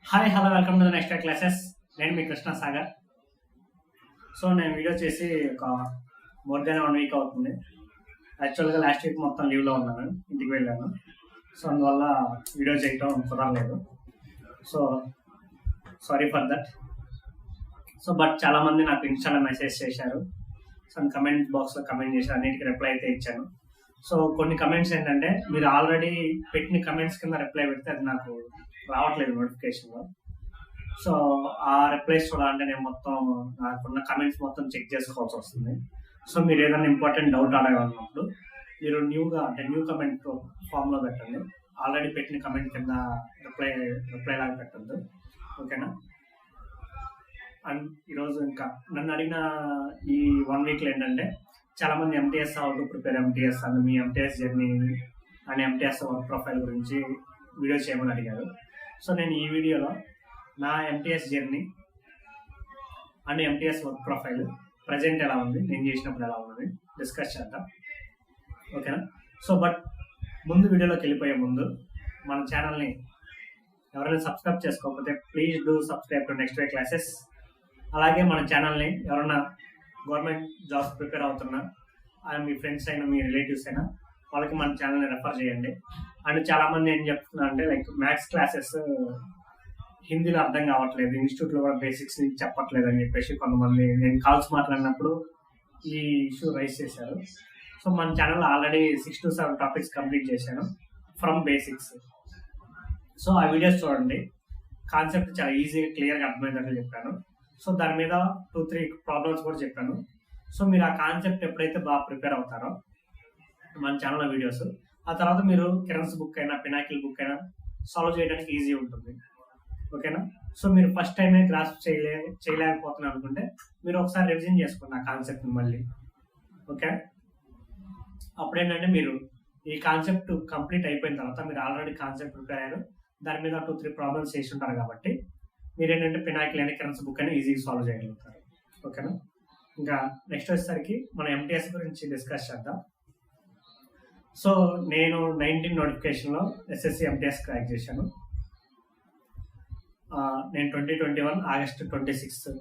Hi hello welcome to the next classes. నేను మీ Krishna Sagar. So నేను video చేసి ఒక మోర్ దెన్ 1 వీక్ అవుతుంది. యాక్చువల్గా లాస్ట్ వీక్ మొత్తం లీవ్లో ఉన్నాను, ఇంటికి వెళ్ళాను. సో అందువల్ల వీడియో చేయటం కుదరలేదు. So sorry for that. So but చాలామంది నాకు ఇన్స్టాలో మెసేజ్ చేశారు, సో కమెంట్ బాక్స్లో కమెంట్ చేశారు, అన్నిటికీ రిప్లై అయితే ఇచ్చాను. సో కొన్ని కమెంట్స్ ఏంటంటే మీరు ఆల్రెడీ పెట్టిన కమెంట్స్ కింద రిప్లై పెడితే అది నాకు రావట్లేదు నోటిఫికేషన్లో. సో ఆ రిప్లైస్ చూడాలంటే నేను మొత్తం నాకున్న కమెంట్స్ మొత్తం చెక్ చేసుకోవాల్సి వస్తుంది. సో మీరు ఏదైనా ఇంపార్టెంట్ డౌట్ అడగాలన్నప్పుడు మీరు న్యూ కమెంట్ ఫామ్లో పెట్టండి. ఆల్రెడీ పెట్టిన కమెంట్ కింద రిప్లై లాగా పెట్టద్దు, ఓకేనా? అండ్ ఈరోజు ఇంకా నన్ను అడిగిన ఈ 1 వీక్లో ఏంటంటే చాలామంది MTS how to prepare MTS and me MTS journey and MTS work profile గురించి వీడియో చేయమని అడిగారు. సో నేను ఈ వీడియోలో నా MTS journey and MTS work profile present ఎలా ఉంది, నేను చేసినప్పుడు ఎలా ఉన్నది డిస్కస్ చేద్దాం, ఓకేనా? సో బట్ ముందు వీడియోలోకి వెళ్ళిపోయే ముందు మన ఛానల్ని ఎవరైనా సబ్స్క్రైబ్ చేసుకోకపోతే please do subscribe to next way classes. అలాగే మన ఛానల్ని ఎవరైనా గవర్నమెంట్ జాబ్స్ ప్రిపేర్ అవుతున్నా మీ ఫ్రెండ్స్ అయినా మీ రిలేటివ్స్ అయినా వాళ్ళకి మన ఛానల్ని రెఫర్ చేయండి. అండ్ చాలామంది ఏం చెప్తున్నా అంటే లైక్ మ్యాథ్స్ క్లాసెస్ హిందీలో అర్థం కావట్లేదు, ఇన్స్టిట్యూట్లో కూడా బేసిక్స్ చెప్పట్లేదు అని చెప్పేసి కొంతమంది నేను కాల్స్ మాట్లాడినప్పుడు ఈ ఇష్యూ రైజ్ చేశారు. సో మన ఛానల్లో ఆల్రెడీ 6 to 7 టాపిక్స్ కంప్లీట్ చేశాను ఫ్రమ్ బేసిక్స్. సో ఆ వీడియోస్ చూడండి, కాన్సెప్ట్ చాలా ఈజీగా క్లియర్గా అర్థమైనట్లు చెప్పాను. సో దాని మీద 2-3 ప్రాబ్లమ్స్ కూడా చెప్పాను. సో మీరు ఆ కాన్సెప్ట్ ఎప్పుడైతే బాగా ప్రిపేర్ అవుతారో మన ఛానల్లో వీడియోస్, ఆ తర్వాత మీరు కిరణ్స్ బుక్ అయినా పినాకిల్ బుక్ అయినా సాల్వ్ చేయడానికి ఈజీ ఉంటుంది, ఓకేనా? సో మీరు ఫస్ట్ టైమే గ్రాస్ప్ చేయలేకపోతున్నారు అనుకుంటే మీరు ఒకసారి రివిజన్ చేసుకోండి ఆ కాన్సెప్ట్ని మళ్ళీ, ఓకే? అప్పుడేంటంటే మీరు ఈ కాన్సెప్ట్ కంప్లీట్ అయిపోయిన తర్వాత మీరు ఆల్రెడీ కాన్సెప్ట్ ప్రిపేర్ అయ్యారు, దాని మీద 2-3 ప్రాబ్లమ్స్ చేసి ఉంటారు కాబట్టి మీరు ఏంటంటే పినాకిల్ అయినా కిరణ్స్ బుక్ అయినా ఈజీగా సాల్వ్ చేయగలుగుతారు, ఓకేనా? ఇంకా నెక్స్ట్ వచ్చేసరికి మనం ఎంటీఎస్ గురించి డిస్కస్ చేద్దాం. సో నేను 19 నోటిఫికేషన్లో ఎస్ఎస్సి ఎంటీఎస్ క్రాక్ చేశాను. నేను 2021 August 26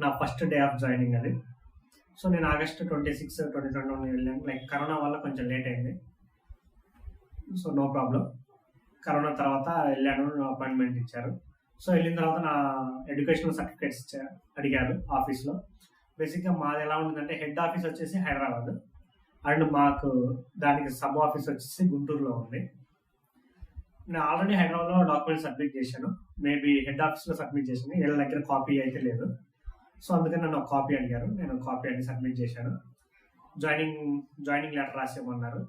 నా ఫస్ట్ డే ఆఫ్ జాయినింగ్ అది. సో నేను August 26, 2021 వెళ్ళాను. లైక్ కరోనా వల్ల కొంచెం లేట్ అయింది, సో నో ప్రాబ్లం. కరోనా తర్వాత వెళ్ళాను, అపాయింట్మెంట్ ఇచ్చారు. సో వెళ్ళిన తర్వాత నా ఎడ్యుకేషనల్ సర్టిఫికేట్స్ అడిగారు ఆఫీస్లో. బేసిక్గా మాది ఎలా ఉంటుందంటే హెడ్ ఆఫీస్ వచ్చేసి హైదరాబాద్ అండ్ మాకు దానికి సబ్ ఆఫీస్ వచ్చేసి గుంటూరులో ఉంది. నేను ఆల్రెడీ హైదరాబాద్లో డాక్యుమెంట్ సబ్మిట్ చేశాను, మేబీ హెడ్ ఆఫీస్లో సబ్మిట్ చేశాను, వీళ్ళ దగ్గర కాపీ అయితే లేదు. సో అందుకని నన్ను ఒక కాపీ అడిగారు, నేను కాపీ అని సబ్మిట్ చేశాను. జాయినింగ్ లెటర్ రాసేమన్నారు,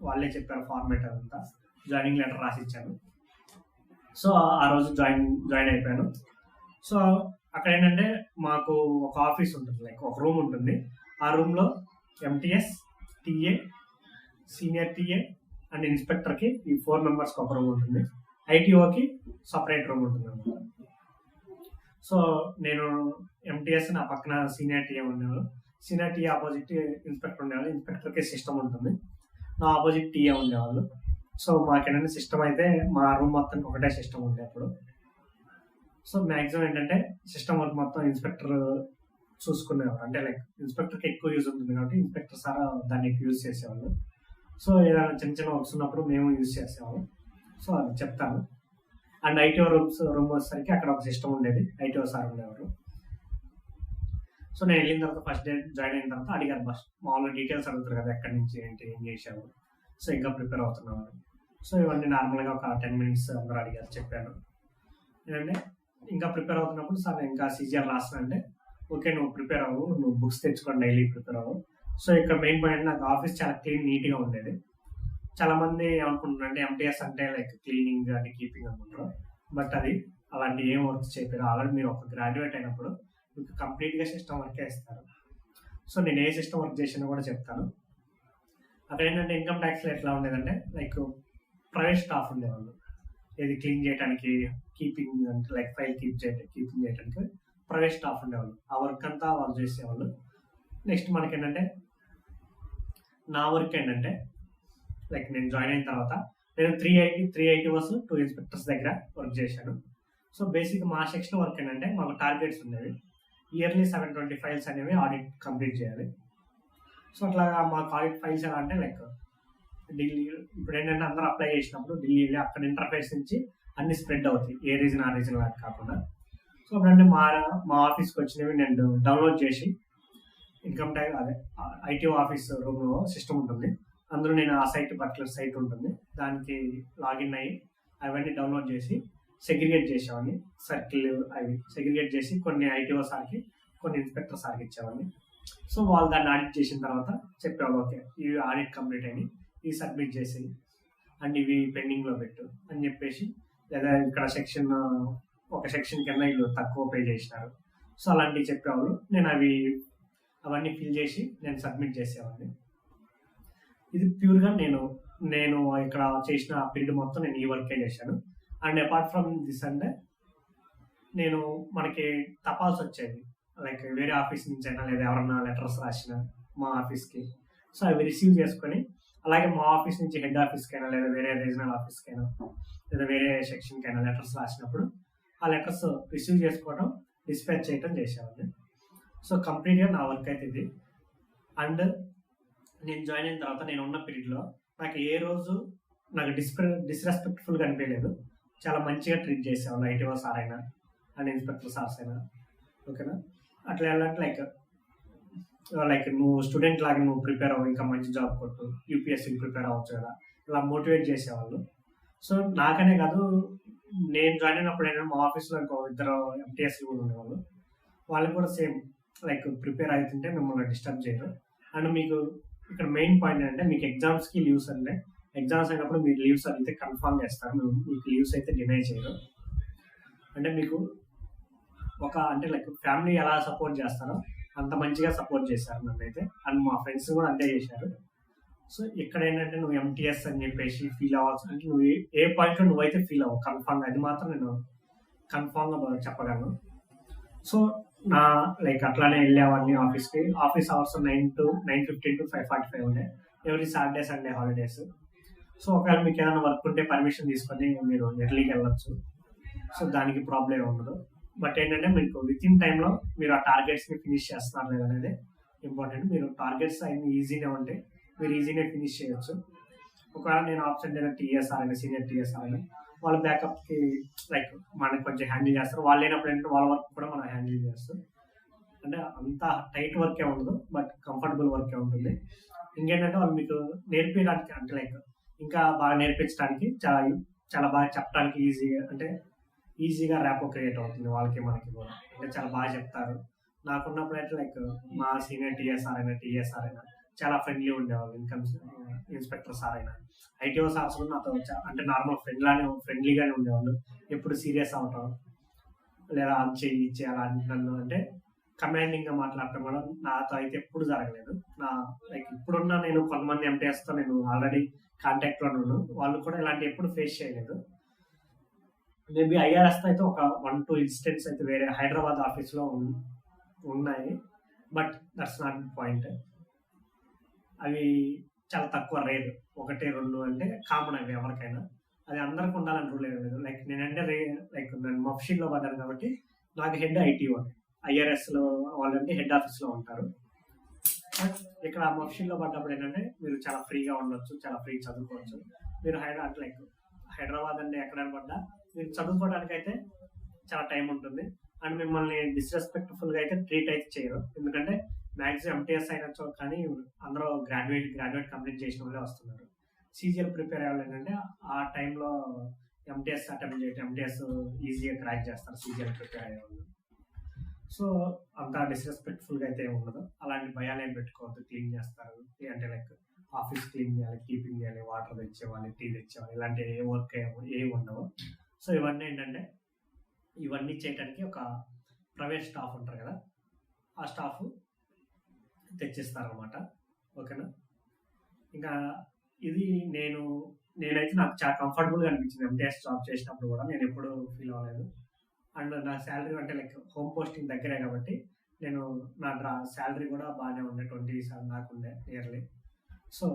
వాళ్ళే చెప్పారు ఫార్మేట్ అంతా. జాయినింగ్ లెటర్ రాసి ఇచ్చాను. సో ఆ రోజు జాయిన్ అయిపోయాను. సో అక్కడ ఏంటంటే మాకు ఒక ఆఫీస్ ఉంటుంది, లైక్ ఒక రూమ్ ఉంటుంది. ఆ రూమ్లో MTS, TA, senior TA and ఇన్స్పెక్టర్కి ఈ 4 మెంబర్స్కి ఒక రూమ్ ఉంటుంది. ఐటీఓకి సపరేట్ రూమ్ ఉంటుంది అనమాట. సో నేను ఎంటీఎస్ నా పక్కన సీనియర్ టీఏ ఉండేవారు, సీనియర్ టీఏ ఆపోజిట్ ఇన్స్పెక్టర్ ఉండేవాళ్ళు, ఇన్స్పెక్టర్కి సిస్టమ్ ఉంటుంది, నా ఆపోజిట్ టీఏ ఉండేవాళ్ళు. సో మాకేంటంటే సిస్టమ్ అయితే మా రూమ్ మొత్తం ఒకటే సిస్టమ్ ఉండే అప్పుడు. సో మ్యాక్సిమం ఏంటంటే సిస్టమ్ వర్క్ మొత్తం ఇన్స్పెక్టర్ చూసుకునేవారు, అంటే లైక్ ఇన్స్పెక్టర్కి ఎక్కువ యూజ్ ఉంటుంది కాబట్టి ఇన్స్పెక్టర్ సార్ దాన్ని ఎక్కువ యూజ్ చేసేవాళ్ళు. సో ఏదైనా చిన్న వర్క్స్ ఉన్నప్పుడు మేము యూజ్ చేసేవాళ్ళం. సో అది చెప్తాను. అండ్ ఐటీఓ రూమ్ వచ్చేసరికి అక్కడ ఒక సిస్టమ్ ఉండేది, ఐటీఓ సార్ ఉండేవారు. సో నేను వెళ్ళిన తర్వాత ఫస్ట్ డే జాయిన్ అయిన తర్వాత అడిగారు, బస్ మామూలు డీటెయిల్స్ అడుగుతారు కదా, ఎక్కడి నుంచి ఏంటి, ఏం చేశాము, సో ఇంకా ప్రిపేర్ అవుతున్నాము. సో ఇవన్నీ నార్మల్గా ఒక 10 minutes అందరూ అడిగారు, చెప్పాను. ఏంటంటే ఇంకా ప్రిపేర్ అవుతున్నప్పుడు సార్ ఇంకా సీజీఆర్ రాస్తున్నా అంటే ఓకే నువ్వు ప్రిపేర్ అవ్వు, నువ్వు బుక్స్ తెచ్చుకొని డైలీ ప్రిపేర్ అవ్వు. సో ఇక్కడ మెయిన్ పాయింట్ నాకు ఆఫీస్ చాలా నీట్గా ఉండేది. చాలామంది ఏమనుకుంటున్నారు అంటే ఎంటీఎస్ అంటే లైక్ క్లీనింగ్ అండ్ కీపింగ్ అనుకుంటారు, బట్ అది అలాంటి ఏం వర్క్స్ చెప్పారు. ఆల్రెడీ మీరు ఒక గ్రాడ్యుయేట్ అయినప్పుడు మీకు కంప్లీట్గా సిస్టమ్ వర్కే ఇస్తారు. సో నేను ఏ సిస్టమ్ వర్క్ చేసినా కూడా చెప్తాను. అక్కడ ఏంటంటే ఇన్కమ్ ట్యాక్స్లో ఎట్లా ఉండేదంటే లైక్ ప్రైవేట్ స్టాఫ్ ఉండేవాళ్ళు, ఇది క్లీన్ చేయడానికి, కీపింగ్ అంటే లైక్ ఫైల్ కీపింగ్ చేయడానికి ప్రైవేట్ స్టాఫ్ ఉండేవాళ్ళు. ఆ వర్క్ అంతా వాళ్ళు చేసేవాళ్ళు. నెక్స్ట్ మనకి ఏంటంటే నా వర్క్ ఏంటంటే లైక్ నేను జాయిన్ అయిన తర్వాత నేను 380 అవర్స్ 2 ఇన్స్పెక్టర్స్ దగ్గర వర్క్ చేశాను. సో బేసిక్ మా సెక్షన్ వర్క్ ఏంటంటే మాకు టార్గెట్స్ ఉండేవి. ఇయర్లీ 720 ఫైల్స్ అనేవి ఆడిట్ కంప్లీట్ చేయాలి. సో అట్లా మాకు ఆడిట్ ఫైల్స్ ఎలా అంటే లైక్ ఢిల్లీ ఇప్పుడు ఏంటంటే అందరూ అప్లై చేసినప్పుడు ఢిల్లీ వెళ్ళి అక్కడ ఇంటర్ఫేస్ నుంచి అన్ని స్ప్రెడ్ అవుతాయి, ఏ రీజన్ ఆ రీజన్ లాగా కాకుండా. సో అప్పుడంటే మా ఆఫీస్కి వచ్చినవి నేను డౌన్లోడ్ చేసి ఇన్కమ్ ట్యాక్స్ అదే ఐటీ ఆఫీస్ రూమ్లో సిస్టమ్ ఉంటుంది, అందులో నేను ఆ సైట్ పర్టికులర్ సైట్ ఉంటుంది, దానికి లాగిన్ అయ్యి అవన్నీ డౌన్లోడ్ చేసి సెగ్రిగేట్ చేసేవాడిని. సర్కిల్ అవి సెగ్రిగేట్ చేసి కొన్ని ఐటీఓ సార్కి కొన్ని ఇన్స్పెక్టర్ సార్కి ఇచ్చేవాడిని. సో వాళ్ళు దాన్ని ఆడిట్ చేసిన తర్వాత చెప్పేవాళ్ళు, ఓకే ఇవి ఆడిట్ కంప్లీట్ అయినాయి, ఇవి సబ్మిట్ చేసి అండ్ ఇవి పెండింగ్లో పెట్టు అని చెప్పేసి, లేదా ఇక్కడ ఒక సెక్షన్ కింద వీళ్ళు తక్కువ పే చేసినారు, సో అలాంటివి చెప్పేవాళ్ళు. నేను అవన్నీ ఫిల్ చేసి నేను సబ్మిట్ చేసేవాడిని. ఇది ప్యూర్గా నేను ఇక్కడ చేసిన పీరియడ్ మొత్తం నేను ఈ వర్కే చేశాను. అండ్ అపార్ట్ ఫ్రమ్ దిస్ అంటే మనకి తపాల్సి వచ్చేది, లైక్ వేరే ఆఫీస్ నుంచి అయినా లేదా ఎవరన్నా లెటర్స్ రాసిన మా ఆఫీస్కి, సో అవి రిసీవ్ చేసుకొని అలాగే మా ఆఫీస్ నుంచి హెడ్ ఆఫీస్కి అయినా లేదా వేరే రీజనల్ ఆఫీస్కి అయినా లేదా వేరే సెక్షన్కి అయినా లెటర్స్ రాసినప్పుడు ఆ లెటర్స్ రిసీవ్ చేసుకోవడం, డిస్పాచ్ చేయడం చేసేవాడిని. సో కంప్లీట్గా నా వర్క్ అయితే ఇది. అండ్ నేను జాయిన్ అయిన తర్వాత నేను ఉన్న పీరియడ్లో నాకు ఏ రోజు నాకు డిస్రెస్పెక్ట్ఫుల్గా అనిపించలేదు. చాలా మంచిగా ట్రీట్ చేసేవాళ్ళు ఐటీఓ సార్ అయినా అండ్ ఇన్స్పెక్టర్ సార్స్ అయినా. ఓకేనా, అట్లా వెళ్ళాలంటే లైక్ నువ్వు స్టూడెంట్ లాగా నువ్వు ప్రిపేర్ అవ్వు, ఇంకా మంచి జాబ్ కొట్టు, యూపీఎస్సీకి ప్రిపేర్ అవ్వచ్చు కదా, ఇలా మోటివేట్ చేసేవాళ్ళు. సో నాకనే కాదు, నేను జాయిన్ అయినప్పుడు ఏంటంటే మా ఆఫీస్లో ఇంకో 2 ఎంటీఎస్లు కూడా ఉండేవాళ్ళు. వాళ్ళకి కూడా సేమ్ లైక్ ప్రిపేర్ అవుతుంటే మిమ్మల్ని డిస్టర్బ్ చేయరు. అండ్ మీకు ఇక్కడ మెయిన్ పాయింట్ ఏంటంటే మీకు ఎగ్జామ్స్కి లీవ్స్ అంటే ఎగ్జామ్స్ అయినప్పుడు మీరు లీవ్స్ అయితే కన్ఫర్మ్ చేస్తారు, మీకు లీవ్స్ అయితే డినై చేయరు. అంటే మీకు అంటే లైక్ ఫ్యామిలీ ఎలా సపోర్ట్ చేస్తారో అంత మంచిగా సపోర్ట్ చేశారు నన్ను అయితే. అండ్ మా ఫ్రెండ్స్ కూడా అంతే చేశారు. సో ఇక్కడ ఏంటంటే నువ్వు ఎంటీఎస్ అని చెప్పేసి ఫీల్ అవ్వాల్సి అంటే నువ్వు ఏ పాయింట్లో నువ్వైతే ఫీల్ అవ్వవు కన్ఫామ్గా, అది మాత్రం నేను కన్ఫామ్గా చెప్పగలను. సో లైక్ అట్లానే వెళ్ళేవాడిని ఆఫీస్కి. ఆఫీస్ అవర్స్ 9:15 to 5:45 ఉండే, every Saturday Sunday holidays. So ఒకవేళ మీకు ఏదైనా వర్క్ ఉంటే పర్మిషన్ తీసుకొని మీరు ఎర్లీకి వెళ్ళొచ్చు, సో దానికి ప్రాబ్లం ఉండదు. బట్ ఏంటంటే మీకు విత్ ఇన్ టైంలో మీరు ఆ టార్గెట్స్ని ఫినిష్ చేస్తున్నారు లేదనేది ఇంపార్టెంట్. మీరు టార్గెట్స్ అన్ని ఈజీగా ఉంటే మీరు ఈజీగా ఫినిష్ చేయొచ్చు. ఒకవేళ నేను ఆప్షన్ అయినా టీఎస్ఆర్ అయినా సీనియర్ టీఎస్ఆర్ అయినా వాళ్ళ బ్యాకప్కి లైక్ మనకి కొంచెం హ్యాండిల్ చేస్తారు. వాళ్ళు లేనప్పుడు ఏంటంటే వాళ్ళ వర్క్ కూడా మనం హ్యాండిల్ చేస్తాం. అంటే అంత టైట్ వర్కే ఉండదు, బట్ కంఫర్టబుల్ వర్కే ఉంటుంది. ఇంకేంటంటే వాళ్ళు మీకు నేర్పించడానికి అంటే లైక్ ఇంకా బాగా నేర్పించడానికి చాలా బాగా చెప్పడానికి ఈజీగా ర్యాపో క్రియేట్ అవుతుంది వాళ్ళకి మనకి కూడా. అంటే చాలా బాగా చెప్తారు. నాకున్నప్పుడు అయితే లైక్ మా సీనియర్ టీఎస్ఆర్ అయినా చాలా ఫ్రెండ్లీ ఉండేవాళ్ళు. ఇన్స్పెక్టర్ సార్ అయినా ఐటీఓ సార్స్ కూడా నాతో అంటే నార్మల్ ఫ్రెండ్లీగానే ఉండేవాళ్ళు. ఎప్పుడు సీరియస్ అవటం లేదా అది చెయ్యి అలా నన్ను అంటే కమాండింగ్గా మాట్లాడటం కూడా నాతో అయితే ఎప్పుడు జరగలేదు. లైక్ ఇప్పుడున్న నేను కొంతమంది ఎంటీఎస్తో నేను ఆల్రెడీ కాంటాక్ట్లో ఉన్నాను, వాళ్ళు కూడా ఇలాంటి ఎప్పుడు ఫేస్ చేయలేదు. మేబీ ఐఆర్ఎస్తో అయితే ఒక 1-2 ఇన్సిడెంట్స్ అయితే వేరే హైదరాబాద్ ఆఫీస్లో ఉన్నాయి, బట్ దట్స్ నాట్ పాయింట్. అవి చాలా తక్కువ, రేర్, 1-2 అంటే కామన్ అవి ఎవరికైనా. అది అందరికి ఉండాలని రూల్ లేదు. లైక్ నేనంటే లైక్ నేను మఫ్షీల్లో పడ్డాను కాబట్టి నాకు హెడ్ ఐటీఓ, ఐఆర్ఎస్లో వాళ్ళంటే హెడ్ ఆఫీస్లో ఉంటారు. ఇక్కడ మఫ్షీల్లో పడ్డప్పుడు ఏంటంటే మీరు చాలా ఫ్రీగా ఉండొచ్చు, చాలా ఫ్రీ చదువుకోవచ్చు. మీరు లైక్ హైదరాబాద్ అంటే ఎక్కడైనా పడ్డా మీరు చదువుకోవడానికి అయితే చాలా టైం ఉంటుంది. అండ్ మిమ్మల్ని డిస్రెస్పెక్ట్ఫుల్గా అయితే ట్రీట్ అయితే చేయరు, ఎందుకంటే మ్యాక్సిమం ఎంటీఎస్ అయినచ్చు కానీ అందరూ గ్రాడ్యుయేట్ కంప్లీట్ చేసిన వాళ్ళే వస్తున్నారు. సీజీఎల్ ప్రిపేర్ అయ్యేవాళ్ళు ఏంటంటే ఆ టైంలో ఎంటీఎస్ అటెంప్ట్ చేయడం, ఎంటీఎస్ ఈజీగా క్రాక్ చేస్తారు సీజీఎల్ ప్రిపేర్ అయ్యేవాళ్ళు. సో అంత డిస్రెస్పెక్ట్ఫుల్గా అయితే ఉండదు. అలాంటి భయాలు ఏం పెట్టుకోవద్దు. క్లీన్ చేస్తారు అంటే లైక్ ఆఫీస్ క్లీన్ చేయాలి, కీపింగ్ చేయాలి, వాటర్ తెచ్చేవాలి, టీ తెచ్చేవాలి, ఇలాంటి ఏ వర్క్ ఏమి ఉండవు. సో ఇవన్నీ ఏంటంటే ఇవన్నీ చేయడానికి ఒక ప్రైవేట్ స్టాఫ్ ఉంటారు కదా, ఆ స్టాఫ్ తెచ్చిస్తారనమాట. ఓకేనా, ఇంకా ఇది నేనైతే నాకు చాలా కంఫర్టబుల్గా అనిపించింది. ఎంటీఎస్ జాబ్ చేసినప్పుడు కూడా నేను ఎప్పుడు ఫీల్ అవ్వలేదు. అండ్ నా శాలరీ అంటే లైక్ హోమ్ పోస్టింగ్ దగ్గరే కాబట్టి నా శాలరీ కూడా బాగానే ఉండే, 27 దాకా ఉండే ఇయర్లీ. సో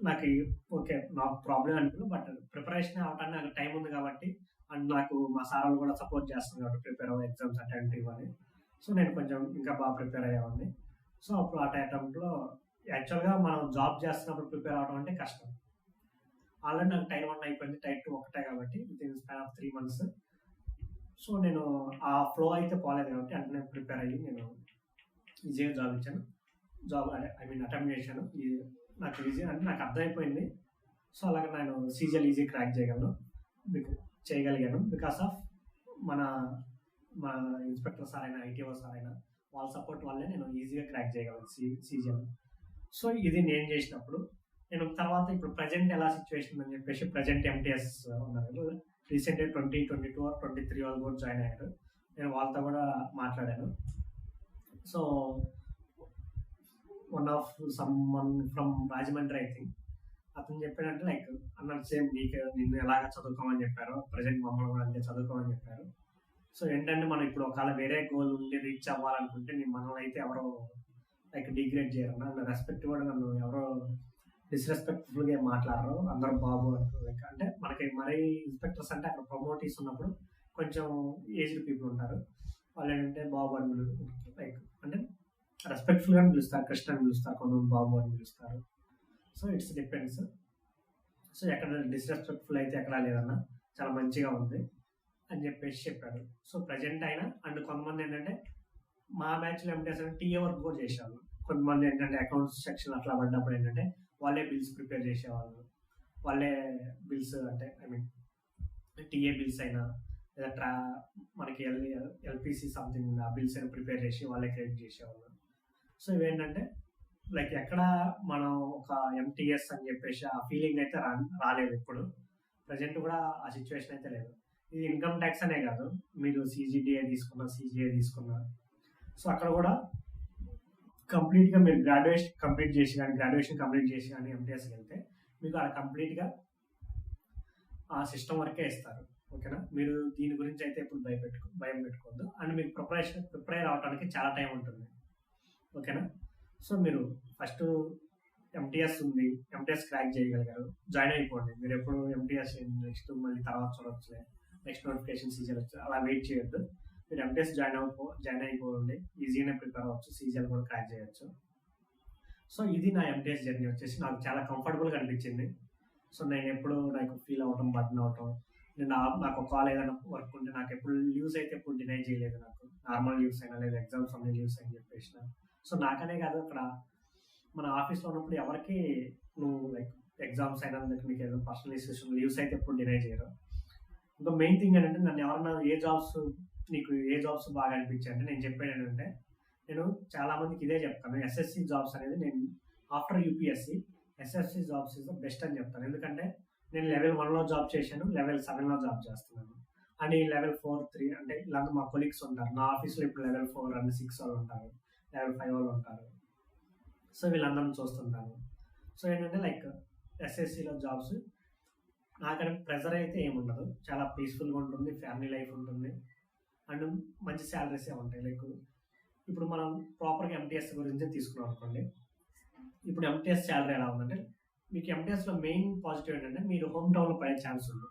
నాకు ఓకే. నాకు ప్రాబ్లమ్ అనిపియదు. బట్ ప్రిపరేషన్ అవ్వటానికి నాకు టైం ఉంది కాబట్టి, అండ్ నాకు మా సార్ వాళ్ళు కూడా సపోర్ట్ చేస్తున్నారు కాబట్టి ప్రిపేర్ అవ్వు, ఎగ్జామ్స్ అటెంప్ట్ ఇవ్వని. సో, నేను కొంచెం ఇంకా బాగా ప్రిపేర్ అయ్యేవాడిని. సో, అప్పుడు ఆ అటెంప్ట్‌లో యాక్చువల్‌గా మనం జాబ్ చేస్తున్నప్పుడు ప్రిపేర్ అవ్వడం అంటే కష్టం. ఆల్రెడీ నాకు టైర్ 1 అయిపోయింది. టైర్ 2 ఒకటే కాబట్టి within span of 3 months. So, నేను ఆ ఫ్లో అయితే పోలేదు కాబట్టి వెంటనే ప్రిపేర్ అయ్యి నేను ఈజీగా జాబ్ ఇచ్చాను. జాబ్ అదే ఐ మీన్ అటెంప్ట్ చేశాను. నాకు ఈజీ అంటే నాకు అర్థమైపోయింది. సో, అలాగే నేను సీజీఎల్ ఈజీ క్రాక్ చేయగలిగాను. బికాస్ ఆఫ్ మన మా ఇన్స్‌పెక్టర్ సార్ అయినా, ఐటీఓ సార్ అయినా వాళ్ళ సపోర్ట్ వల్లే నేను ఈజీగా క్రాక్ చేయగలను సీజీఎల్. సో, ఇది నేను చేసినప్పుడు. నేను తర్వాత ఇప్పుడు ప్రెజెంట్ ఎలా సిట్యుయేషన్ ఉందని చెప్పేసి ప్రెజెంట్ ఎంటీఎస్ ఉన్నారు. రీసెంట్‌గా 2022 ఆర్ 23 వాళ్ళు కూడా జాయిన్ అయ్యారు. నేను వాళ్ళతో కూడా మాట్లాడాను. So, someone from Rajahmundry I think. అతను చెప్పాడంటే లైక్ అన్నాడు సేమ్ నిన్ను ఎలాగా చదువుకోమని చెప్పారో, ప్రెజెంట్ మమ్మల్ని కూడా అంతే చదువుకోమని చెప్పారు. సో, ఏంటంటే మనం ఇప్పుడు ఒకవేళ వేరే గోల్ ఉండి రీచ్ అవ్వాలనుకుంటే మనల్ని అయితే ఎవరో లైక్ డిగ్రేడ్ చేయరు. నన్ను రెస్పెక్ట్ కూడా నన్ను ఎవరో డిస్‌రెస్పెక్ట్‌ఫుల్‌గా ఏం మాట్లాడరు. అందరూ బాబు అంటారు. లైక్ అంటే మనకి మరీ ఇన్స్‌పెక్టర్స్ అంటే అక్కడ ప్రమోటీస్ ఉన్నప్పుడు కొంచెం ఏజ్డ్ పీపుల్ ఉంటారు. వాళ్ళేంటంటే బాబు అని లైక్ అంటే రెస్పెక్ట్‌ఫుల్‌గానే పిలుస్తారు. కృష్ణ అని పిలుస్తారు. కొంతమంది బాబు అని పిలుస్తారు. So, it's depends. సో, ఎక్కడ డిస్‌రెస్పెక్ట్‌ఫుల్ అయితే ఎక్కడా లేదన్నా. చాలా మంచిగా ఉంది అని చెప్పేసి చెప్పారు. సో, ప్రెజెంట్ అయినా అండ్ కొంతమంది ఏంటంటే మా బ్యాచ్‌లో ఎంటీఎస్ అంటే టీఏ వర్క్ కూడా చేసేవాళ్ళు. కొంతమంది ఏంటంటే అకౌంట్స్ సెక్షన్ అట్లా పడ్డప్పుడు ఏంటంటే వాళ్ళే బిల్స్ ప్రిపేర్ చేసేవాళ్ళు. వాళ్ళే బిల్స్ అంటే ఐ మీన్ టీఏ బిల్స్ అయినా లేదా మనకి ఎల్‌పీసీ సంథింగ్ ఆ బిల్స్ అయినా ప్రిపేర్ చేసి వాళ్ళే క్రియేట్ చేసేవాళ్ళు. సో, ఇవేంటంటే లైక్ ఎక్కడ మనం ఒక ఎంటీఎస్ అని చెప్పేసి ఆ ఫీలింగ్ అయితే రాలేదు ఎప్పుడు. ప్రెజెంట్ కూడా ఆ సిట్యుయేషన్ అయితే లేదు. ఇది ఇన్‌కమ్ ట్యాక్స్ అనే కాదు. మీరు సీజీడీఏ తీసుకున్నా, సీజీఏ తీసుకున్నా. సో, అక్కడ కూడా కంప్లీట్‌గా మీరు గ్రాడ్యుయేషన్ కంప్లీట్ చేసి గానీ ఎంటీఎస్‌కి వెళ్తే మీకు ఆడ కంప్లీట్‌గా ఆ సిస్టమ్ వర్కే ఇస్తారు. ఓకేనా? మీరు దీని గురించి అయితే ఎప్పుడు భయం పెట్టుకోవద్దు. అండ్ మీకు ప్రిపేర్ అవ్వడానికి చాలా టైం ఉంటుంది. ఓకేనా? సో, మీరు ఫస్ట్ ఎంటీఎస్ ఉంది. ఎంటీఎస్ క్రాక్ చేయగలిగారు. జాయిన్ అయిపోండి. మీరు ఎప్పుడు ఎంటీఎస్ నెక్స్ట్ మళ్ళీ తర్వాత చూడొచ్చులే. నెక్స్ట్ నోటిఫికేషన్ సీజీఎల్ వచ్చి అలా వెయిట్ చేయొద్దు. మీరు ఎంటీఎస్ జాయిన్ అయిపోండి. ఈజీగానే ప్రిపేర్ అవ్వచ్చు. సీజీఎల్ కూడా క్రాక్ చేయొచ్చు. సో, ఇది నా ఎంటీఎస్ జర్నీ వచ్చేసి నాకు చాలా కంఫర్టబుల్‌గా అనిపించింది. సో, నేను ఎప్పుడు నాకు ఫీల్ అవ్వటం, బర్న్ అవ్వటం. నాకు ఒక కాల్ ఏదైనా వర్క్ ఉంటే నాకు ఎప్పుడు లీవ్స్ అయితే ఎప్పుడు డినై చేయలేదు నాకు. నార్మల్ లీవ్స్ అయినా లేదా ఎగ్జామ్స్ ఉన్న లీవ్స్ అని చెప్పేసిన. సో, నాకనే కాదు అక్కడ మన ఆఫీస్‌లో ఉన్నప్పుడు ఎవరికీ నువ్వు లైక్ ఎగ్జామ్స్ అయినా నీకు ఏదైనా పర్సనల్ ఇష్యూస్ లీవ్స్ అయితే ఎప్పుడు డినై చేయరు. ఇంకా మెయిన్ థింగ్ ఏంటంటే నన్ను ఎవరన్నా నీకు ఏ జాబ్స్ బాగా అనిపించాయంటే నేను చెప్పేది ఏంటంటే నేను చాలా మందికి ఇదే చెప్తాను. ఎస్ఎస్‌సి జాబ్స్ అనేది నేను after UPSC SSC jobs is the best అని చెప్తాను. ఎందుకంటే నేను లెవెల్ 1లో జాబ్ చేశాను. లెవెల్ 7లో జాబ్ చేస్తున్నాను. అండ్ ఈ లెవెల్ 4, 3 అంటే ఇలాంటి మా కొలీగ్స్ ఉంటారు. నా ఆఫీస్‌లో ఇప్పుడు లెవెల్ 4 అండ్ 6 వాళ్ళు ఉంటారు. లెవెల్ 5 వాళ్ళు ఉంటారు. సో, వీళ్ళందరిని చూస్తుంటాను. సో, ఏంటంటే లైక్ ఎస్ఎస్‌సిలో జాబ్స్ నాకని ప్రెజర్ అయితే ఏముండదు. చాలా పీస్‌ఫుల్‌గా ఉంటుంది. ఫ్యామిలీ లైఫ్ ఉంటుంది. అండ్ మంచి సాలరీసే ఉంటాయి. లైక్ ఇప్పుడు మనం ప్రాపర్‌గా ఎంటీఎస్ గురించి తీసుకున్నాం అనుకోండి. ఇప్పుడు ఎంటీఎస్ సాలరీ ఎలా ఉందంటే మీకు ఎంటీఎస్‌లో మెయిన్ పాజిటివ్ ఏంటంటే మీరు హోమ్ టౌన్‌లో పడే ఛాన్స్ ఉంది.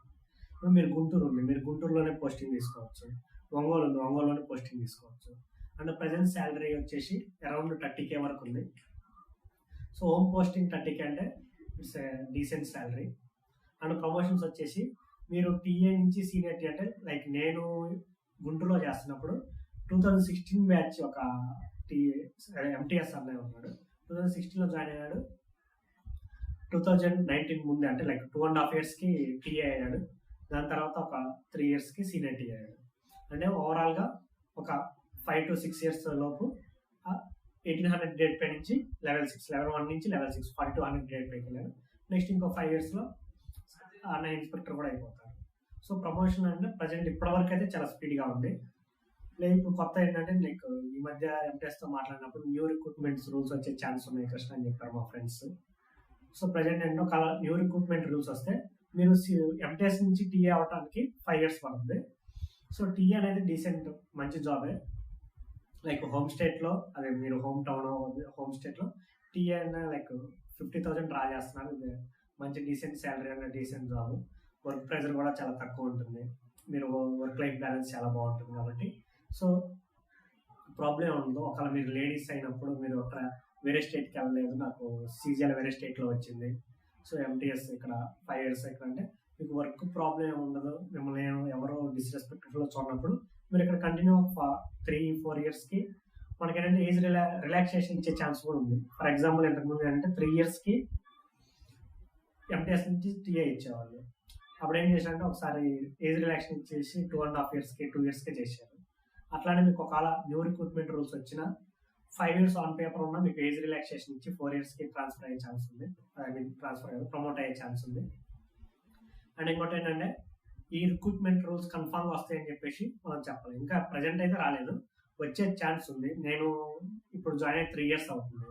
ఇప్పుడు మీరు గుంటూరు ఉంది. మీరు గుంటూరులోనే పోస్టింగ్ తీసుకోవచ్చు. ఒంగోలు ఉంది. ఒంగోలులోనే పోస్టింగ్ తీసుకోవచ్చు. అండ్ ప్రెజెంట్ సాలరీ వచ్చేసి అరౌండ్ 30,000 వరకు ఉంది. సో, హోమ్ పోస్టింగ్ 30,000 అంటే it's a decent salary. And promotions వచ్చేసి మీరు టీఏ నుంచి సీనియర్ టీ అంటే లైక్ నేను గుంటూరులో చేస్తున్నప్పుడు 2016 బ్యాచ్ ఒక ఎంటీఎస్ అన్నయ్య ఉన్నాడు. 2016లో జాయిన్ అయ్యాడు. 2019 ముందే అంటే లైక్ 2.5 ఇయర్స్‌కి టీఏ అయ్యాడు. దాని తర్వాత ఒక 3 ఇయర్స్‌కి సీనియర్ టీ అయ్యాడు. అంటే ఓవరాల్‌గా ఒక 5 to 6 ఇయర్స్ లోపు 1800 గ్రేడ్ పై నుంచి లెవెల్ 6, లెవెల్ 1 నుంచి లెవెల్ 6 4200 గ్రేడ్ పైకి వెళ్ళారు. నెక్స్ట్ ఇంకో 5 ఇయర్స్‌లో అన్నయ్య ఇన్స్‌పెక్టర్ కూడా అయిపోతారు. సో, ప్రమోషన్ అంటే ప్రెజెంట్ ఇప్పటివరకు అయితే చాలా స్పీడ్‌గా ఉంది. లేదు ఇప్పుడు కొత్త ఏంటంటే లైక్ ఈ మధ్య ఎంటీఎస్‌తో మాట్లాడినప్పుడు న్యూ రిక్రూట్మెంట్స్ రూల్స్ వచ్చే ఛాన్స్ ఉన్నాయి కృష్ణ అని చెప్పారు మా ఫ్రెండ్స్. సో, ప్రెజెంట్ ఏంటో న్యూ రిక్రూట్మెంట్ రూల్స్ వస్తే మీరు ఎంటీఎస్ నుంచి టీఏ అవ్వడానికి 5 ఇయర్స్ పడుతుంది. సో, టీఏ అనేది డీసెంట్ మంచి జాబే. లైక్ హోమ్ స్టేట్‌లో అదే మీరు హోమ్ టౌన్ హోమ్ స్టేట్‌లో టీఏ అనే లైక్ 50,000 డ్రా చేస్తున్నారు. ఇది మంచి decent salary and decent job. Work pressure కూడా చాలా తక్కువ ఉంటుంది. మీరు వర్క్ లైఫ్ బ్యాలెన్స్ చాలా బాగుంటుంది కాబట్టి సో ప్రాబ్లం ఉండదు. ఒకవేళ మీరు లేడీస్ అయినప్పుడు మీరు ఒక వేరే స్టేట్కి వెళ్ళలేదు, నాకు సీజీఎల్ వేరే స్టేట్లో వచ్చింది, సో ఎంటీఎస్ ఇక్కడ 5 years ఇక్కడ అంటే మీకు వర్క్ ప్రాబ్లం ఏమి ఉండదు. మిమ్మల్ని ఎవరో డిస్రెస్పెక్ట్ఫుల్గా చూడనప్పుడు మీరు ఇక్కడ కంటిన్యూ 3-4 yearsకి మనకి ఏంటంటే ఏజ్ రిలాక్సేషన్ ఇచ్చే ఛాన్స్ కూడా ఉంది. ఫర్ ఎగ్జాంపుల్ ఇంతకుముందు ఏంటంటే 3 yearsకి ఎంటీఎస్ నుంచి టీఏ ఇచ్చేవాళ్ళు. అప్పుడు ఏం చేశారంటే ఒకసారి ఏజ్ రిలాక్సేషన్ ఇచ్చేసి 2.5 yearsకి 2 yearsకి చేశారు. అట్లానే మీకు ఒకవేళ న్యూ రిక్రూట్మెంట్ రూల్స్ వచ్చిన 5 years ఆన్ పేపర్ ఉన్న మీకు ఏజ్ రిలాక్సేషన్ ఇచ్చి 4 yearsకి ట్రాన్స్ఫర్ అయ్యే ఛాన్స్ ఉంది. ఐ మీన్ ట్రాన్స్ఫర్ అయ్యే ప్రమోట్ అయ్యే ఛాన్స్ ఉంది. అండ్ ఇంకోటి ఏంటంటే ఈ రిక్రూట్మెంట్ రూల్స్ కన్ఫామ్గా వస్తాయని చెప్పేసి మనం చెప్పాలి. ఇంకా ప్రజెంట్ అయితే రాలేదు, వచ్చే ఛాన్స్ ఉంది. నేను ఇప్పుడు జాయిన్ అయ్యి 3 years అవుతుంది.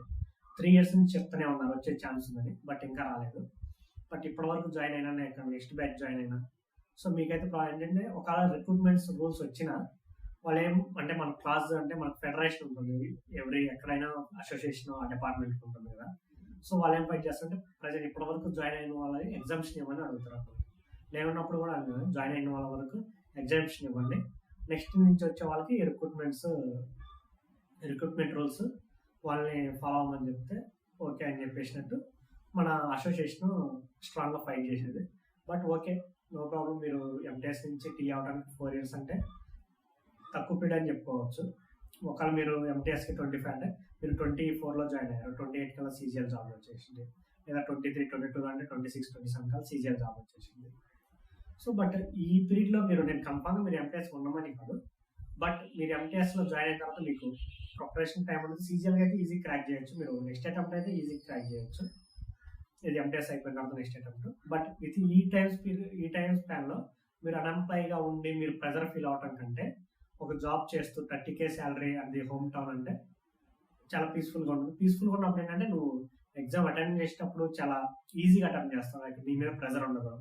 3 years నుంచి చెప్తూనే ఉన్నారు వచ్చే ఛాన్స్ ఉందని, బట్ ఇంకా రాలేదు. బట్ ఇప్పటి వరకు జాయిన్ అయినా ఇక్కడ నెక్స్ట్ బ్యాచ్ జాయిన్ అయినా. సో మీకైతే ఏంటంటే ఒకవేళ రిక్రూట్మెంట్స్ రూల్స్ వచ్చినా వాళ్ళు ఏం అంటే మన క్లాస్ అంటే మనకు ఫెడరేషన్ ఉంటుంది, ఎక్కడైనా అసోసియేషన్ ఆ డిపార్ట్మెంట్ ఉంటుంది కదా. సో వాళ్ళు ఏం ఫైట్ చేస్తారంటే ప్రజెంట్ ఇప్పటి వరకు జాయిన్ అయిన వాళ్ళకి ఎగ్జామ్షన్ ఇవ్వమని అడుగుతారు. లేనప్పుడు కూడా జాయిన్ అయిన వాళ్ళ వరకు ఎగ్జామ్షన్ ఇవ్వండి, నెక్స్ట్ నుంచి వచ్చే వాళ్ళకి రిక్రూట్మెంట్ రూల్స్ వాళ్ళని ఫాలో అవ్వమని చెప్తే ఓకే అని చెప్పేసినట్టు మన అసోసియేషన్ స్ట్రాంగ్గా ఫైట్ చేసేది. But okay, no problem. మీరు ఎంటీఎస్ నుంచి టీ అవడానికి 4 years అంటే తక్కువ పీరియడ్ అని చెప్పుకోవచ్చు. ఒకవేళ మీరు ఎంటీఎస్కి 25 అంటే మీరు 24లో జాయిన్ అయ్యారు, 28 కల్లా సీజీఎల్ జాబ్ వచ్చేసింది, లేదా 23, 22 అంటే 26, 27 కల్లా సీజీఎల్ జాబ్ వచ్చేసింది. సో బట్ ఈ పీరియడ్లో నేను కన్ఫామ్గా మీరు ఎంటీఎస్ ఉండమని కాదు, బట్ మీరు ఎంటీఎస్లో జాయిన్ అయిన తర్వాత మీకు ప్రిపరేషన్ టైం అనేది సీజీఎల్గా అయితే ఈజీ క్రాక్ చేయొచ్చు. మీరు నెక్స్ట్ అటెంప్ట్ అయితే ఈజీ క్రాక్ చేయొచ్చు, ఇది ఎంటీఎస్ అయిపోయిన తర్వాత నెక్స్ట్ అటెంప్ట్. బట్ విత్ ఈ టైం స్పాన్లో మీరు అన్ఎంప్లాయ్గా ఉండి మీరు ప్రెజర్ ఫీల్ అవటం కంటే ఒక జాబ్ చేస్తూ 30K శాలరీ అది హోమ్ టౌన్ అంటే చాలా పీస్ఫుల్గా ఉంటుంది. పీస్ఫుల్గా ఉన్నప్పుడు ఏంటంటే నువ్వు ఎగ్జామ్ అటెండ్ చేసేటప్పుడు చాలా ఈజీగా అటెంప్ట్ చేస్తావు, లైక్ నీ మీద ప్రెజర్ ఉండదు.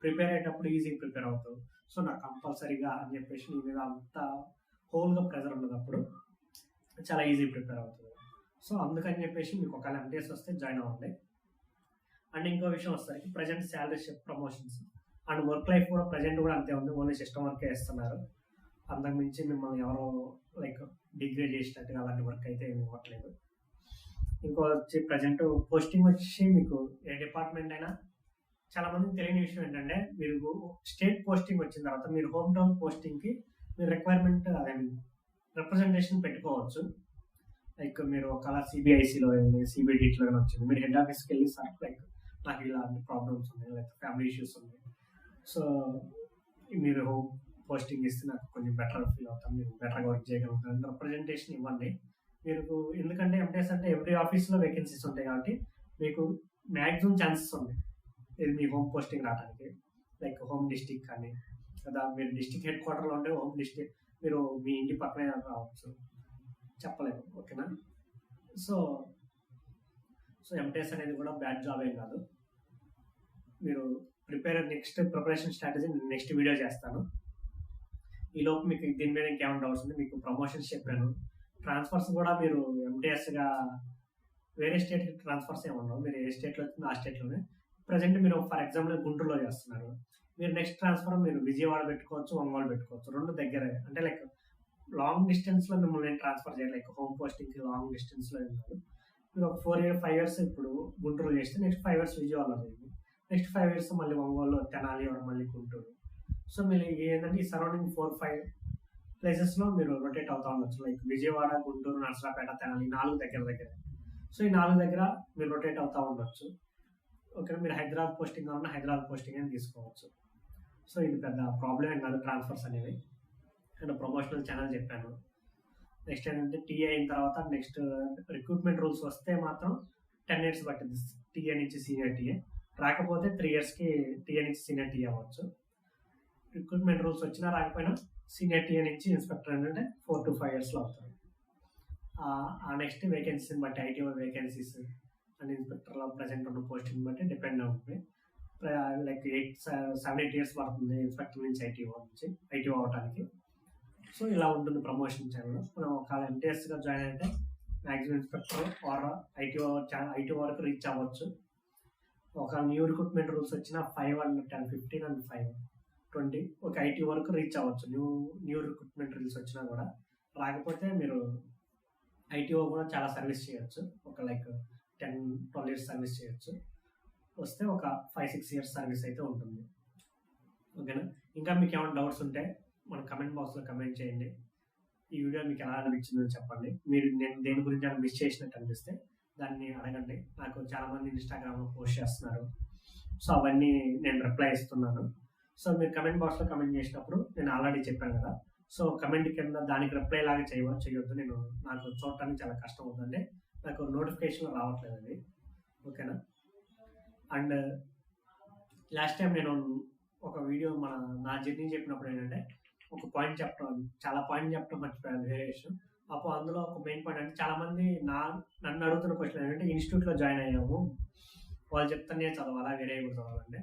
ప్రిపేర్ అయ్యేటప్పుడు ఈజీగా ప్రిపేర్ అవుతావు. సో నాకు కంపల్సరీగా అని చెప్పేసి నీ మీద అంత హోల్గా ప్రెజర్ ఉండదు, అప్పుడు చాలా ఈజీ ప్రిపేర్ అవుతుంది. సో అందుకని చెప్పేసి మీకు ఒకవేళ ఎంటీఎస్ వస్తే జాయిన్ అవ్వండి. అండ్ ఇంకో విషయం వస్తుంది, present salary shift promotions and work life కూడా ప్రజెంట్ కూడా అంతే ఉంది. ఓన్లీ సిస్టమ్ వర్కే ఇస్తున్నారు, అంతకు మించి మిమ్మల్ని ఎవరో లైక్ డిగ్రేడ్ చేసినట్టుగా అలాంటి వర్క్ అయితే ఏమి ఇవ్వట్లేదు. ఇంకో వచ్చి ప్రజెంట్ పోస్టింగ్ వచ్చి మీకు ఏ డిపార్ట్మెంట్ అయినా చాలా మందికి తెలియని విషయం ఏంటంటే మీరు స్టేట్ పోస్టింగ్ వచ్చిన తర్వాత మీరు హోమ్ టౌన్ పోస్టింగ్కి మీరు రిక్వైర్మెంట్ అదే రిప్రజెంటేషన్ పెట్టుకోవచ్చు. లైక్ మీరు ఒకవేళ సిబిఐసిలో వెళ్ళి సిబిడిటీలో వచ్చింది, మీరు హెడ్ ఆఫీస్కి వెళ్ళి సార్ లైక్ నాకు ఇలాంటి ప్రాబ్లమ్స్ ఉన్నాయి, లైక్ ఫ్యామిలీ ఇష్యూస్ ఉన్నాయి, సో మీరు హోమ్ పోస్టింగ్ ఇస్తే నాకు కొంచెం బెటర్ ఫీల్ అవుతాను, మీరు బెటర్గా వర్క్ చేయగలుగుతాను, రిప్రజెంటేషన్ ఇవ్వండి మీకు. ఎందుకంటే ఎంటీఎస్ అంటే ఎవ్రీ ఆఫీస్లో వేకెన్సీస్ ఉంటాయి కాబట్టి మీకు మ్యాక్సిమం ఛాన్సెస్ ఉన్నాయి ఇది మీ హోమ్ పోస్టింగ్ రావడానికి. లైక్ హోమ్ డిస్టిక్ కానీ కదా, మీరు డిస్టిక్ హెడ్ క్వార్టర్లో ఉంటే హోమ్ డిస్టిక్ మీరు మీ ఇంటి పక్కనే రావచ్చు, చెప్పలేము. ఓకేనా? సో ఎంటీఎస్ అనేది కూడా బ్యాడ్ జాబ్ ఏం కాదు. మీరు next preparation strategy next video చేస్తాను. ఈలోపు మీకు దీని మీద ఇంకేమైనా డౌట్స్ ఉంది, మీకు ప్రమోషన్స్ చెప్పాను. ట్రాన్స్ఫర్స్ కూడా మీరు ఎంటీఎస్గా వేరే స్టేట్కి ట్రాన్స్ఫర్స్ ఏమన్నావు, మీరు ఏ స్టేట్లో వచ్చిందో ఆ స్టేట్లోనే. ప్రజెంట్ మీరు ఫర్ ఎగ్జాంపుల్ గుంటూరులో చేస్తున్నారు, మీరు నెక్స్ట్ ట్రాన్స్ఫర్ మీరు విజయవాడ పెట్టుకోవచ్చు, ఒంగోలు పెట్టుకోవచ్చు, రెండు దగ్గరే. అంటే లైక్ లాంగ్ డిస్టెన్స్లో మిమ్మల్ని నేను ట్రాన్స్ఫర్ చేయాలి, లైక్ హోమ్ పోస్టింగ్కి లాంగ్ డిస్టెన్స్లో వెళ్ళాలి. మీరు ఒక 5 years ఇప్పుడు గుంటూరు చేస్తే నెక్స్ట్ 5 years విజయవాడలో చేయండి, నెక్స్ట్ 5 years మళ్ళీ ఒంగోలు, తెనాలి, మళ్ళీ గుంటూరు. సో మీరు ఏంటంటే ఈ సరౌండింగ్ 4-5 ప్లేసెస్లో మీరు రొటేట్ అవుతా ఉండొచ్చు. లైక్ విజయవాడ, గుంటూరు, నర్సరాపేట, తెనాలి 4 దగ్గర. సో ఈ 4 దగ్గర మీరు రొటేట్ అవుతా ఉండొచ్చు. ఓకే, మీరు హైదరాబాద్ పోస్టింగ్ కావాలన్నా హైదరాబాద్ పోస్టింగ్ అని తీసుకోవచ్చు. సో ఇది పెద్ద ప్రాబ్లం ఏం కాదు ట్రాన్స్ఫర్స్ అనేవి. అండ్ ప్రమోషనల్ ఛానల్ చెప్పాను. నెక్స్ట్ ఏంటంటే టీఏ అయిన తర్వాత నెక్స్ట్ రిక్రూట్మెంట్ రూల్స్ వస్తే మాత్రం 10 years పట్టింది టీఏ నుంచి సీనియర్ టీఏ, రాకపోతే 3 yearsకి టీఏ నుంచి సీనియర్ టీఏ అవ్వచ్చు. రిక్రూట్మెంట్ రూల్స్ వచ్చినా రాకపోయినా సీనియర్ టీఏ నుంచి ఇన్స్పెక్టర్ ఏంటంటే 4-5 yearsలో అవుతుంది. ఆ నెక్స్ట్ వేకెన్సీని బట్టి ఐటీఓ వేకెన్సీస్ అండ్ ఇన్స్పెక్టర్లో ప్రజెంట్ ఉన్న పోస్టింగ్ బట్టి డిపెండ్ అవుతుంది. లైక్ 7-8 years పడుతుంది ఇన్స్పెక్టర్ నుంచి ఐటీఓ అవడానికి. సో ఇలా ఉంటుంది ప్రమోషన్ ఛానల్. మనం ఒకవేళ ఎంటీఎస్గా జాయిన్ అయితే మ్యాక్సిమం ఇన్స్పెక్టర్ ఆర్ ఐటీఓ వరకు రీచ్ అవ్వచ్చు. ఒక న్యూ రిక్రూట్మెంట్ రూల్స్ వచ్చిన 5 అండ్ 10, 15 అండ్ 5, 20 ఒక 80 వరకు రీచ్ అవ్వచ్చు. న్యూ రిక్రూట్మెంట్ రూల్స్ వచ్చినా కూడా. రాకపోతే మీరు ఐటీఓ కూడా చాలా సర్వీస్ చేయొచ్చు. ఒక లైక్ 10, 12 ఇయర్స్ సర్వీస్ చేయొచ్చు. వస్తే ఒక 5, 6 ఇయర్స్ సర్వీస్ అయితే ఉంటుంది. ఓకేనా? ఇంకా మీకు ఏమైనా డౌట్స్ ఉంటే మన కమెంట్ బాక్స్లో కమెంట్ చేయండి. ఈ వీడియో మీకు ఎలా అనిపించిందో చెప్పండి. నేను దేని గురించి అని మిస్ చేసినట్టు అనిపిస్తే దాన్ని అడగండి. నాకు చాలామంది ఇన్స్టాగ్రామ్లో పోస్ట్ చేస్తున్నారు. సో అవన్నీ నేను రిప్లై ఇస్తున్నాను. సో మీరు కమెంట్ బాక్స్లో కమెంట్ చేసినప్పుడు నేను ఆల్రెడీ చెప్పాను కదా, సో కమెంట్ కింద దానికి రిప్లై లాగా చేయొద్దు. నాకు చూడటానికి చాలా కష్టం అవుతుంది. నాకు నోటిఫికేషన్ రావట్లేదు అది. ఓకేనా? అండ్ లాస్ట్ టైం నేను ఒక వీడియో నా జర్నీ చెప్పినప్పుడు ఏంటంటే ఒక పాయింట్ చాలా పాయింట్ చెప్పడం మర్చిపోయాను, వేరే విషయం. అప్పుడు అందులో ఒక మెయిన్ పాయింట్ అంటే చాలామంది నన్ను అడుగుతున్న క్వశ్చన్ ఏంటంటే ఇన్స్టిట్యూట్లో జాయిన్ అయ్యాము, వాళ్ళు చెప్తానే చదవాలా, వేరే కూడా చదవాలంటే.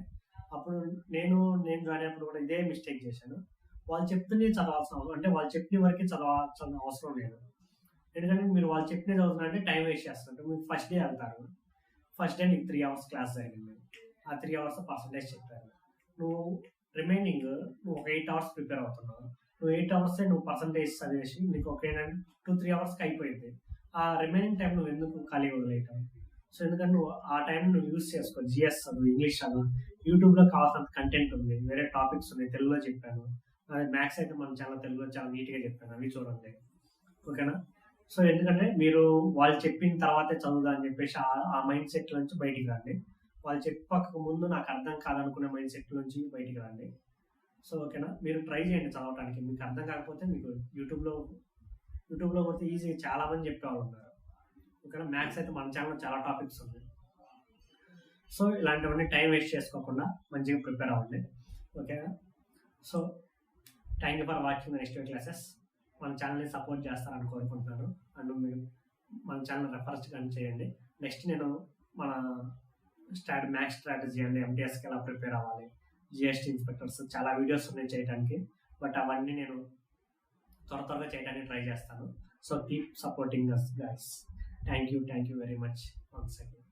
అప్పుడు నేను జాయిన్ అయినప్పుడు కూడా ఇదే మిస్టేక్ చేశాను. వాళ్ళు చెప్తూనే చదవాల్సిన అవసరం, అంటే వాళ్ళు చెప్పిన వరకే చదవాల్సిన అవసరం లేదు. ఎందుకంటే మీరు వాళ్ళు చెప్పిన చదువుతున్నారంటే టైం వేస్ట్ చేస్తున్నారు. మీరు ఫస్ట్ డే వెళ్తారు, ఫస్ట్ డే నీకు 3 hours క్లాస్ జరిగింది. ఆ 3 hours పర్సంటేజ్ చెప్పారు. నువ్వు రిమైనింగ్ ఒక 8 hours ప్రిపేర్ అవుతున్నావు. నువ్వు 8 hours నువ్వు పర్సంటేజ్ చదివేసి నీకు ఒక 2-3 hours అయిపోయింది. ఆ రిమైనింగ్ టైం నువ్వు ఎందుకు ఖాళీ వదిలేయటం? సో ఎందుకంటే నువ్వు ఆ టైం నువ్వు యూజ్ చేసుకో. జిఎస్ చదువు, ఇంగ్లీష్ చదువు, యూట్యూబ్లో కావాల్సినంత కంటెంట్ ఉంది, వేరే టాపిక్స్ ఉన్నాయి, తెలుగులో చెప్పాను. మ్యాథ్స్ అయితే మన చాలా తెలుగులో చాలా నీట్గా చెప్పాను, అవి చూడండి. ఓకేనా? సో ఎందుకంటే మీరు వాళ్ళు చెప్పిన తర్వాతే చదువుదా అని చెప్పేసి ఆ మైండ్ సెట్ నుంచి బయటికి రండి. వాళ్ళు చెప్పక ముందు నాకు అర్థం కాదనుకునే మైండ్ సెట్ నుంచి బయటికి రండి. సో ఓకేనా? మీరు ట్రై చేయండి చదవడానికి. మీకు అర్థం కాకపోతే మీకు యూట్యూబ్లో పోతే ఈజీ చాలా మంది చెప్పేవాళ్ళు ఉన్నారు. ఓకేనా? మ్యాథ్స్ అయితే మన ఛానల్లో చాలా టాపిక్స్ ఉన్నాయి. సో ఇలాంటివన్నీ టైం వేస్ట్ చేసుకోకుండా మంచిగా ప్రిపేర్ అవ్వండి. ఓకేనా? So thank you for watching next classes. మన ఛానల్ని సపోర్ట్ చేస్తారని కోరుకుంటున్నాను. అండ్ మీరు మన ఛానల్ రెఫర్స్ కానీ చేయండి. నెక్స్ట్ నేను మన మ్యాథ్స్ స్ట్రాటజీ అండ్ ఎంటీఎస్కి ఎలా ప్రిపేర్ అవ్వాలి, జిఎస్టీ ఇన్స్పెక్టర్స్ చాలా వీడియోస్ ఉన్నాయి చేయడానికి. బట్ అవన్నీ నేను త్వరగా చేయడానికి ట్రై చేస్తాను. So keep supporting us guys. Thank you very much once again.